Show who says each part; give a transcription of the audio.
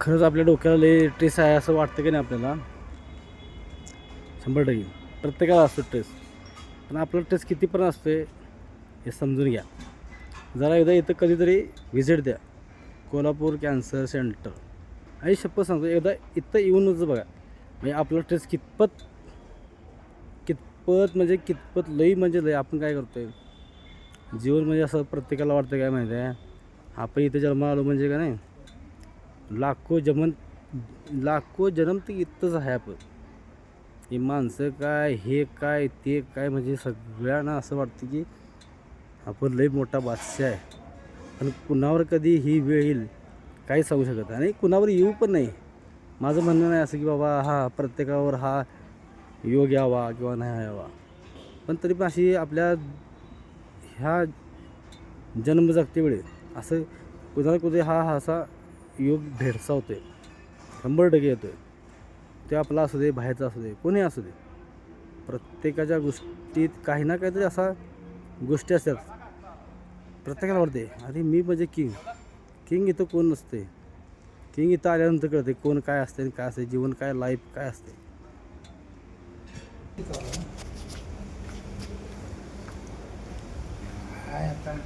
Speaker 1: खरंच आपल्या डोक्याला लय ट्रेस आहे असं वाटतं की नाही आपल्याला. 100% प्रत्येकाला असतो ट्रेस. पण आपला ट्रेस किती पण असतो हे समजून घ्या. जरा एकदा इथं कधीतरी व्हिजिट द्या, कोल्हापूर कॅन्सर सेंटर. आणि शपथ सांगतो, एकदा इथं येऊनच बघा. म्हणजे आपला ट्रेस कितपत कितपत म्हणजे कितपत लई म्हणजे लई. आपण काय करतो आहे, जीवन म्हणजे असं प्रत्येकाला वाटतं काय माहिती आहे, आपण इथं जन्माला आलो म्हणजे का नाही, लाखो जन्म ते इथंच आहे आपण. ही माणसं काय, हे काय, ते काय, म्हणजे सगळ्यांना असं वाटतं की आपण लई मोठा बादशाह आहे. पण कुणावर कधी ही वेळ येईल काही सांगू शकत नाही, आणि कुणावर येऊ पण नाही. माझं म्हणणं नाही असं की बाबा हा प्रत्येकावर हा योग यावा किंवा नाही यावा. पण तरी पण अशी आपल्या ह्या जन्म जगते वेळी असं कुणाला कुठे हा असा योग भेडसावतो आहे. 100% येतो आहे. ते आपला असू दे, बाहेरचा असू दे, कोणी असू दे. प्रत्येकाच्या गोष्टीत काही ना काहीतरी असा गोष्टी असतात. प्रत्येकाला वाटते अरे मी म्हणजे किंग. किंग इथं कोण नसते. किंग इथं आल्यानंतर कळते कोण काय असते आणि काय असते, जीवन काय, लाईफ काय असते.
Speaker 2: काय आता